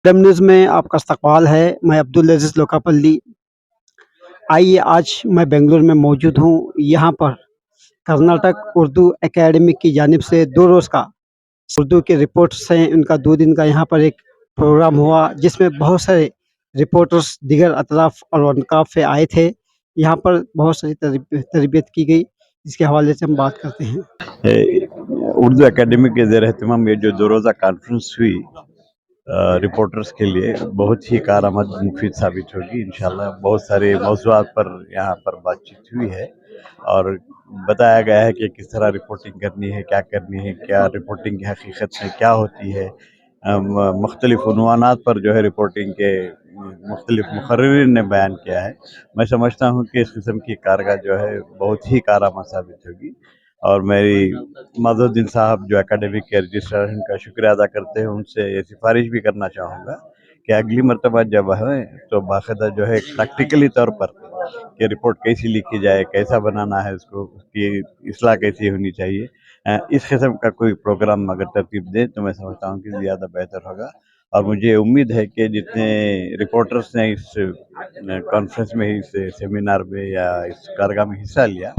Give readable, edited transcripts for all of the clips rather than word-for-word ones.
Freedom news में आपका इस्तकबाल है। मैं अब्दुल अज़ीज़ लोकापल्ली। आइए आज मैं बेंगलुरु में मौजूद हूँ। यहाँ पर कर्नाटक उर्दू एकेडमी की जानिब से 2 रोज़ का उर्दू की रिपोर्ट्स हैं, उनका 2 दिन का यहाँ पर एक प्रोग्राम हुआ, जिसमें बहुत सारे रिपोर्टर्स दीगर अतराफ़ और अनकाफ़ से आए थे। यहाँ पर बहुत सारी तरबियत की गई, जिसके हवाले से हम बात करते हैं। उर्दू एकेडमी के ज़ेर एहतमाम ये जो 2 रोज़ा कॉन्फ्रेंस हुई रिपोर्टर्स के लिए बहुत ही कारआमद मुफीद साबित होगी इंशाल्लाह। बहुत सारे मौज़ूआत पर यहाँ पर बातचीत हुई है और बताया गया है कि किस तरह रिपोर्टिंग करनी है, क्या रिपोर्टिंग की हकीकत में क्या होती है। मुख्तलिफ उन्वानात पर जो है रिपोर्टिंग के मुख्तलिफ मुकर्रिरीन ने बयान किया है। मैं समझता हूँ कि इस किस्म की कारगा जो है बहुत ही कारआमद साबित होगी और मेरी मज़हरुद्दीन साहब जो एकेडमिक के रजिस्ट्रार हैं, उनका शुक्रिया अदा करते हैं। उनसे ये सिफारिश भी करना चाहूँगा कि अगली मर्तबा जब है तो बाकायदा जो है प्रैक्टिकली तौर पर कि रिपोर्ट कैसी लिखी जाए, कैसा बनाना है उसको, उसकी इस्लाह कैसी होनी चाहिए, इस किस्म का कोई प्रोग्राम अगर तरतीब दें तो मैं समझता हूँ कि ज़्यादा बेहतर होगा। और मुझे उम्मीद है कि जितने रिपोर्टर्स ने इस कॉन्फ्रेंस में, इस सेमिनार में या इस कारगा में हिस्सा लिया,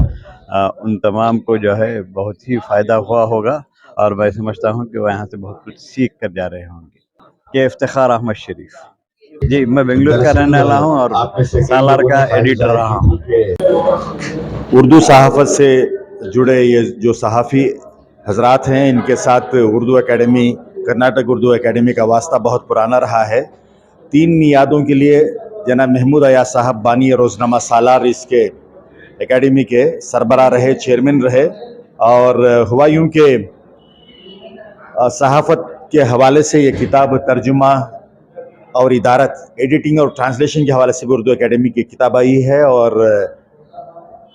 उन तमाम को जो है बहुत ही फ़ायदा हुआ होगा और मैं समझता हूँ कि वो यहाँ से बहुत कुछ सीख कर जा रहे होंगे। के इफ्तिखार अहमद शरीफ जी, मैं बेंगलुरु का रहने वाला हूँ और सालार का एडिटर रहा हूँ। उर्दू सहाफ़त से जुड़े ये जो सहाफ़ी हजरात हैं, इनके साथ उर्दू एकेडमी, कर्नाटक उर्दू एकेडमी का वास्ता बहुत पुराना रहा है। 3 मियादों के लिए जनाब महमूद अयाज साहब बानी रोज़नामा सालार इसके एकेडमी के सरबराह रहे, चेयरमैन रहे और हुआ यूं के सहाफ़त के हवाले से ये किताब तर्जुमा और इदारत, एडिटिंग और ट्रांसलेशन के हवाले से भी उर्दू एकेडमी की किताब आई है और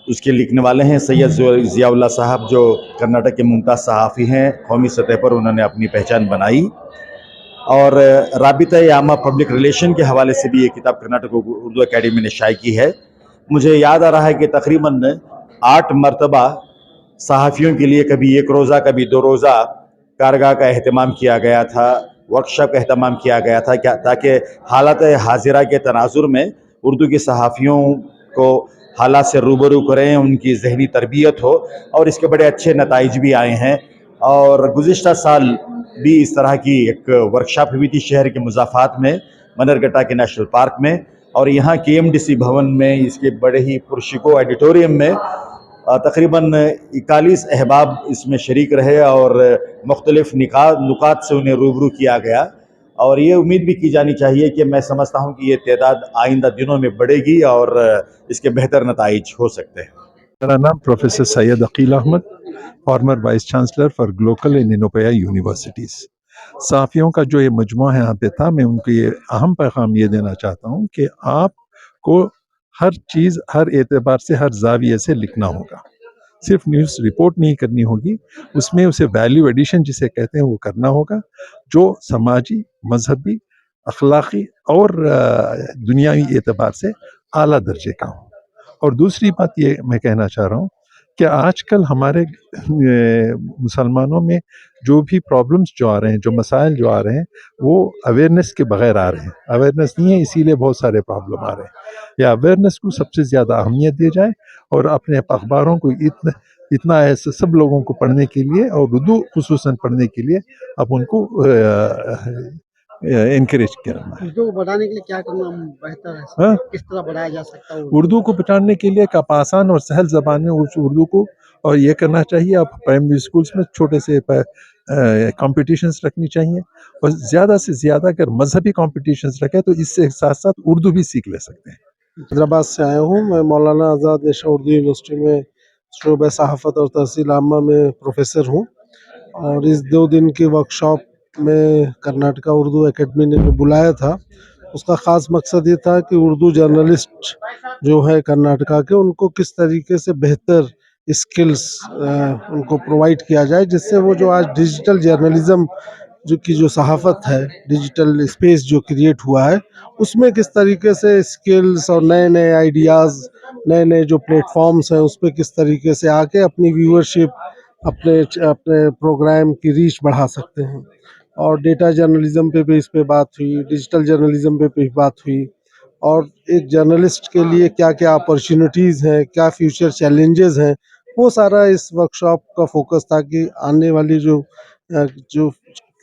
उसके लिखने वाले हैं सैयद ज़ियाउल्लाह साहब, जो कर्नाटक के मुमताज़ सहाफ़ी हैं। कौमी सतह पर उन्होंने अपनी पहचान बनाई और राबिता-ए-आमा पब्लिक रिलेशन के हवाले से भी ये किताब कर्नाटक उर्दू एकेडमी ने शाये की है। मुझे याद आ रहा है कि तकरीबन 8 मरतबा सहाफ़ियों के लिए कभी 1 रोज़ा, कभी 2 रोज़ा कारगा का अहतमाम किया गया था, वर्कशॉप का अहतमाम किया गया था, क्या ताकि हालत हाजिरा के तनाजुर में उर्दू के सहाफ़ियों को हालात से रूबरू करें, उनकी ज़हनी तरबियत हो और इसके बड़े अच्छे नताइज भी आए हैं। और गुज़िश्ता साल भी इस तरह की एक वर्कशॉप हुई थी शहर के मुज़ाफ़ात में, मनरगट्टा के नेशनल पार्क में, और यहाँ KMDC भवन में इसके बड़े ही पुरशिको एडिटोरियम में तकरीबन 41 अहबाब इसमें शरीक रहे और मुख्तलिफ नुकात से उन्हें रूबरू किया गया। और ये उम्मीद भी की जानी चाहिए कि मैं समझता हूँ कि ये तादाद आइंदा दिनों में बढ़ेगी और इसके बेहतर नताइज हो सकते हैं। मेरा नाम professor Syed Aqeel Ahmed, former vice chancellor for Glocal and इनोपया यूनिवर्सिटीज़। सहाफ़ियों का जो ये मजमू है यहाँ पे था, मैं उनको ये अहम पैगाम ये देना चाहता हूँ कि आपको हर चीज़, हर एतबार से, हर ज़ाविये से लिखना होगा। सिर्फ न्यूज़ रिपोर्ट नहीं करनी होगी, उसमें उसे वैल्यू एडिशन जिसे कहते हैं वो करना होगा, जो समाजी, मजहबी, अखलाक़ी और दुनियावी एतबार से आला दर्जे का हो। और दूसरी बात ये मैं कहना चाह रहा हूँ कि आजकल हमारे मुसलमानों में जो भी प्रॉब्लम्स जो आ रहे हैं, जो मसाइल जो आ रहे हैं, वो अवेयरनेस के बगैर आ रहे हैं। अवेयरनेस नहीं है, इसीलिए बहुत सारे प्रॉब्लम आ रहे हैं। या अवेयरनेस को सबसे ज़्यादा अहमियत दी जाए और अपने अखबारों को इतना ऐसे सब लोगों को पढ़ने के लिए और उर्दू खुसूसन पढ़ने के लिए अब उनको इनकरेज करना है। उर्दू को बढ़ाने के लिए क्या करना बेहतर है? हाँ? किस तरह बढ़ाया जा सकता है उर्दू को बचाने के लिए आप आसान और सहल ज़बान में उर्दू को, और ये करना चाहिए, आप प्राइमरी स्कूल्स में छोटे से कॉम्पिटिशन्स रखनी चाहिए और ज़्यादा से ज़्यादा अगर मजहबी कॉम्पिटिशन्स रखें तो इससे साथ साथ उर्दू भी सीख ले सकते हैं। हैदराबाद से आया हूँ। मैं मौलाना आज़ाद नेशनल उर्दू यूनिवर्सिटी में शोबे सहाफ़त और तहसील आमा में प्रोफेसर हूँ और इस 2 दिन की वर्कशॉप में कर्नाटका उर्दू एकेडमी ने जो बुलाया था, उसका ख़ास मकसद ये था कि उर्दू जर्नलिस्ट जो है कर्नाटका के, उनको किस तरीके से बेहतर स्किल्स उनको प्रोवाइड किया जाए, जिससे वो जो आज डिजिटल जर्नलिज़म जो सहाफ़त है, डिजिटल स्पेस जो क्रिएट हुआ है, उसमें किस तरीके से स्किल्स और नए नए आइडियाज़, नए नए जो प्लेटफॉर्म्स हैं, उस पर किस तरीके से आके अपनी व्यूअरशिप, अपने प्रोग्राम की रीच बढ़ा सकते हैं। और डेटा जर्नलिज्म पे भी इस पे बात हुई, डिजिटल जर्नलिज्म पे भी बात हुई, और एक जर्नलिस्ट के लिए क्या क्या अपॉर्चुनिटीज़ हैं, क्या फ्यूचर चैलेंजेस हैं, वो सारा इस वर्कशॉप का फोकस था कि आने वाली जो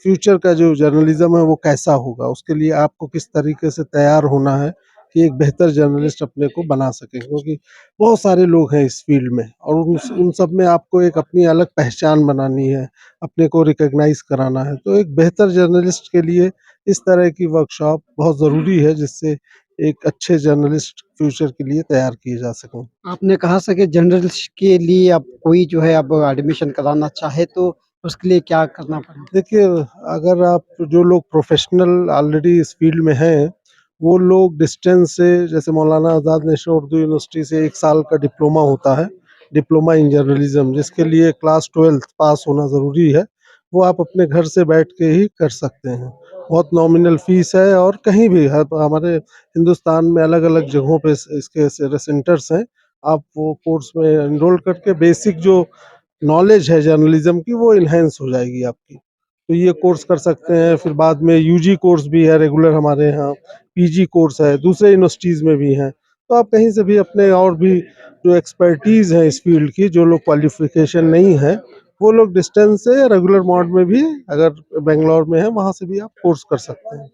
फ्यूचर का जो जर्नलिज्म है वो कैसा होगा, उसके लिए आपको किस तरीके से तैयार होना है कि एक बेहतर जर्नलिस्ट अपने को बना सकें, क्योंकि बहुत सारे लोग हैं इस फील्ड में और उन सब में आपको एक अपनी अलग पहचान बनानी है, अपने को रिकॉग्नाइज कराना है। तो एक बेहतर जर्नलिस्ट के लिए इस तरह की वर्कशॉप बहुत ज़रूरी है, जिससे एक अच्छे जर्नलिस्ट फ्यूचर के लिए तैयार किए जा सकें। आपने कहा था कि जर्नलिस्ट के लिए अब कोई जो है अब एडमिशन कराना चाहे तो उसके लिए क्या करना पड़ेगा? देखिए, अगर आप जो लोग प्रोफेशनल ऑलरेडी इस फील्ड में हैं, वो लोग डिस्टेंस से, जैसे मौलाना आज़ाद नेशनल उर्दू यूनिवर्सिटी से 1 साल का डिप्लोमा होता है, डिप्लोमा इन जर्नलिज्म, जिसके लिए क्लास 12th पास होना ज़रूरी है, वो आप अपने घर से बैठ के ही कर सकते हैं। बहुत नॉमिनल फ़ीस है और कहीं भी हमारे हिंदुस्तान में अलग-अलग जगहों पे इसके सेंटर्स हैं। आप वो कोर्स में एनरोल करके बेसिक जो नॉलेज है जर्नलिज्म की वो इन्हेंस हो जाएगी आपकी। तो ये कोर्स कर सकते हैं, फिर बाद में यूजी कोर्स भी है रेगुलर हमारे यहाँ, पीजी कोर्स है, दूसरे यूनिवर्सिटीज़ में भी हैं। तो आप कहीं से भी अपने और भी जो एक्सपर्टीज़ है इस फील्ड की, जो लोग क्वालिफ़िकेशन नहीं है, वो लोग डिस्टेंस से या रेगुलर मोड में भी, अगर बैंगलोर में है, वहाँ से भी आप कोर्स कर सकते हैं।